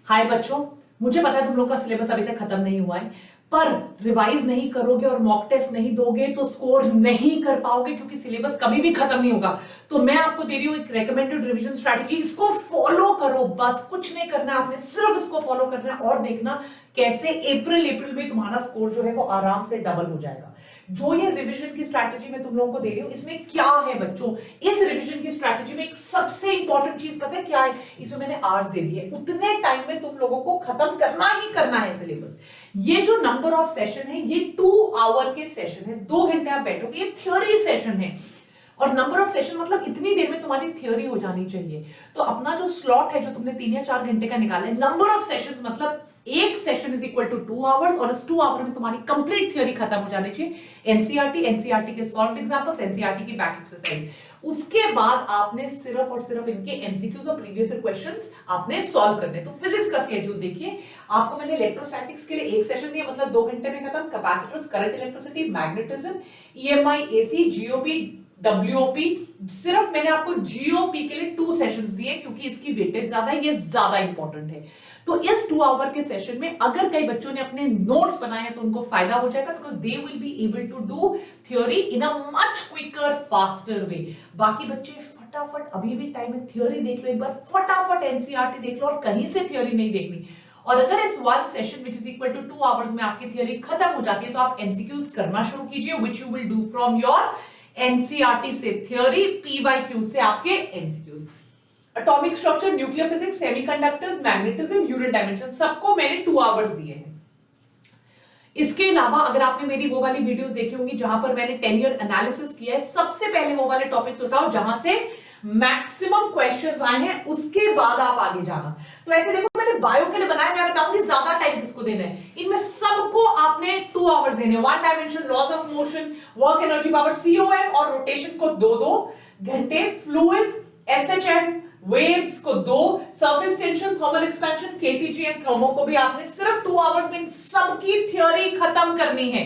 हाय बच्चों, मुझे पता है तुम लोग का सिलेबस अभी तक खत्म नहीं हुआ है, पर रिवाइज नहीं करोगे और मॉक टेस्ट नहीं दोगे तो स्कोर नहीं कर पाओगे, क्योंकि सिलेबस कभी भी खत्म नहीं होगा। तो मैं आपको दे रही हूं एक रेकमेंडेड रिवीजन स्ट्रैटेजी, इसको फॉलो करो। बस कुछ नहीं करना है आपने, सिर्फ इसको फॉलो करना है और देखना कैसे अप्रैल में तुम्हारा स्कोर जो है वो आराम से डबल हो जाएगा। जो ये रिवीजन की स्ट्रैटेजी मैं तुम लोगों को दे रही हूं, इसमें क्या है बच्चों, इस रिवीजन की स्ट्रैटेजी में एक सबसे इंपॉर्टेंट चीज पता है क्या है? इसमें मैंने आवर्स दे दिए, उतने टाइम में तुम लोगों को खत्म करना ही करना है सिलेबस। ये जो नंबर ऑफ सेशन है ये 2 आवर के सेशन है, 2 घंटे आप बैठोगे, ये थ्योरी सेशन है। और नंबर ऑफ सेशन मतलब इतनी देर में तुम्हारी थ्योरी हो जानी चाहिए। तो अपना जो स्लॉट है जो तुमने 3 या 4 घंटे का निकाला है, नंबर ऑफ सेशंस मतलब एक session is equal to 2 hours, और इस 2 आवर में तुम्हारी कंप्लीट थ्योरी खत्म हो जानी चाहिए। एनसीईआरटी के सॉल्व एग्जांपल्स, एनसीईआरटी की बैक एक्सरसाइज, उसके बाद आपने सिर्फ और सिर्फ इनके एमसीक्यूज और प्रीवियस क्वेश्चंस आपने सॉल्व करने। तो फिजिक्स का स्केड्यूल देखिए, आपको मैंने इलेक्ट्रोस्टैटिक्स के लिए एक सेशन दिया, मतलब 2 घंटे में खत्म। Capacitors, current, electricity, magnetism, EMI, AC, GOP, WOP, सिर्फ मैंने आपको जीओपी के लिए 2 सेशंस दिए, क्योंकि इसकी वेटेज ज्यादा है, ये ज्यादा इंपॉर्टेंट है। तो इस 2 आवर के सेशन में अगर कई बच्चों ने अपने नोट्स बनाए हैं तो उनको फायदा हो जाएगा, because they will be able to do theory in a much quicker faster way. बाकी बच्चे फटाफट, अभी भी टाइम है, थ्योरी देख लो एक बार, फटाफट एनसीईआरटी देख लो, और कहीं से थ्योरी नहीं देखनी। और अगर इस 1 session which is equal to 2 hours में आपकी थ्योरी खत्म हो जाती है, तो आप एमसीक्यूज करना शुरू कीजिए, which you will do from your NCERT से थ्योरी, पीवाईक्यू से आपके MCQs. Atomic structure, nuclear physics, semiconductors, magnetism, unit dimension, सबको मैंने 2 आवर्स दिए हैं। इसके अलावा अगर आपने मेरी वो वाली वीडियोस देखी होंगी जहां पर मैंने 10 ईयर एनालिसिस किया है, सबसे पहले वो वाले टॉपिक्स उठाओ जहां से मैक्सिमम क्वेश्चंस आए हैं, उसके बाद आप आगे जाना। तो ऐसे देखो, मैंने बायो के लिए बनाया, मैं बताऊंगी ज्यादा टाइम किसको देना है। इनमें सबको आपने 2 आवर्स देने, 1 dimension, laws of motion, work energy power, COM और रोटेशन को 2-2 घंटे, फ्लूइड्स, एसएचएम, वेव्स को 2, surface tension, thermal expansion, KTG and thermo को भी आपने सिर्फ 2 आवर्स में सबकी थ्योरी खत्म करनी है।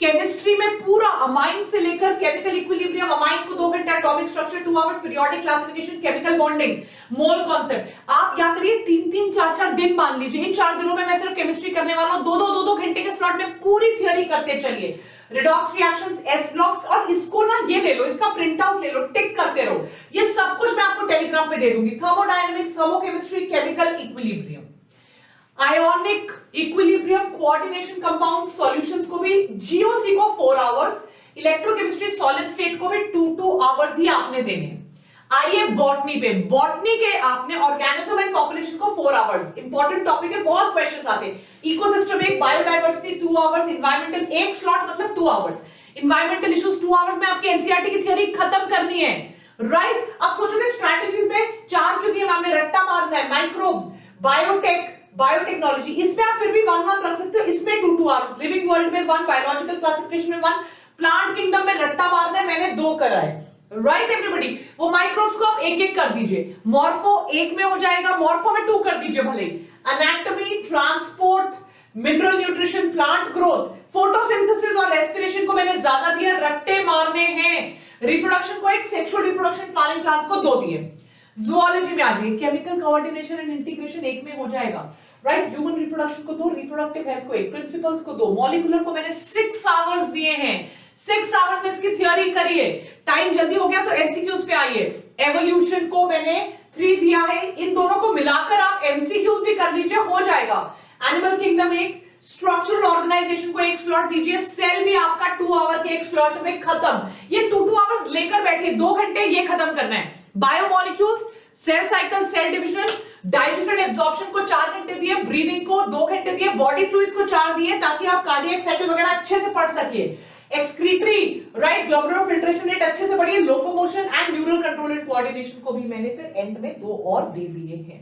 केमिस्ट्री में पूरा अमाइन से लेकर केमिकल इक्विलिब्रियम, अमाइन को 2 घंटे, atomic structure 2 hours, periodic classification, chemical bonding, mole concept. आप याद करिए 3-3, 4-4 दिन मान लीजिए, इन 4 दिनों में मैं सिर्फ केमिस्ट्री करने वाला हूं। 2-2 घंटे के स्लॉट में पूरी थ्योरी करते चलिए। रिडॉक्स रिएक्शंस, एस ब्लॉक्स, और इसको ना ये ले लो, इसका प्रिंट आउट ले लो, टिक करते रहो। ये सब कुछ मैं आपको टेलीग्राम पे दे दूंगी। Thermodynamics, thermochemistry, chemical equilibrium, ionic equilibrium, coordination, compound solutions को भी, जीओसी को 4 आवर्स, इलेक्ट्रोकेमिस्ट्री, सॉलिड स्टेट को भी 2-2 आवर्स ही आपने देने हैं। आइए बॉटनी पे, बॉटनी के आपने ऑर्गेनिज्म एंड पॉपुलेशन को 4 आवर्स, इंपॉर्टेंट टॉपिक है, बहुत क्वेश्चंस आते हैं। Ecosystem 1, biodiversity 2 hours, environmental 1 slot मतलब 2 आवर्स, एनवायरमेंटल इश्यूज 2 आवर्स में आपकी एनसीईआरटी की थ्योरी खत्म करनी है, राइट? अब सोचोगे स्ट्रैटेजीज में 4 क्यों दिए, हमने रट्टा मारना है, माइक्रोब्स, बायोटेक, बायोटेक्नोलॉजी, इसमें आप फिर भी 1-1 रख सकते हो, इसमें 2-2 आवर्स, लिविंग वर्ल्ड में 1, बायोलॉजिकल क्लासिफिकेशन में 1, प्लांट किंगडम में रट्टा मारना है, मैंने 2 करा है, राइट एवरीबॉडी? वो माइक्रोब्स को आप 1-1 कर दीजिए, मॉर्फो 1 में हो जाएगा, मॉर्फो में 2 कर दीजिए भले, anatomy, transport, mineral nutrition, plant growth, photosynthesis और रेस्पिरेशन को मैंने ज्यादा दिया, रट्टे मारने हैं। रिप्रोडक्शन को 1, सेक्सुअल रिप्रोडक्शन, फ्लावरिंग प्लांट्स को 2 दिए। ज़ूलॉजी में आ जाइए, केमिकल कोऑर्डिनेशन एंड इंटीग्रेशन 1 में हो जाएगा, राइट? ह्यूमन रिप्रोडक्शन को 2, रिप्रोडक्टिव हेल्थ को 1, प्रिंसिपल्स को 2, मॉलिक्यूलर को मैंने 6 आवर्स दिए हैं। 6 आवर्स में इसकी थ्योरी करिए। टाइम जल्दी हो गया तो एमसीक्यूज पे आइए। एवोल्यूशन को मैंने 3 दिया है, इन दोनों को मिलाकर आप एमसीक्यूज भी कर लीजिए, हो जाएगा। एनिमल किंगडम 1, स्ट्रक्चरल ऑर्गेनाइजेशन को 1 स्लॉट दीजिए, सेल भी आपका 2 आवर के 1 स्लॉट में खत्म। ये 2-2 आवर्स लेकर बैठिए, 2 घंटे ये खत्म करना है। Biomolecules, cell cycle, cell division, digestion absorption को 4 घंटे दिए, ब्रीदिंग को 2 घंटे दिए, बॉडी फ्लूइड्स को 4 दिए, ताकि आप कार्डियक साइकिल वगैरह अच्छे से पढ़ सकिए। Excretory, right, glomerular filtration rate अच्छे से पढ़िए, locomotion and neural control and coordination को भी मैंने फिर एंड में 2 और दे दिए हैं।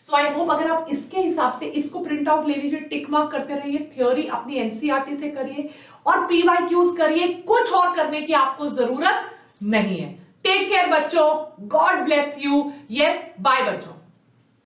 सो आई होप अगर आप इसके हिसाब से इसको प्रिंट आउट ले लीजिए, टिक मार्क करते रहिए, थ्योरी अपनी एनसीईआरटी से करिए और पीवाईक्यूज करिए, कुछ और करने की आपको जरूरत नहीं है। टेक केयर बच्चों, God bless you, yes bye बच्चों।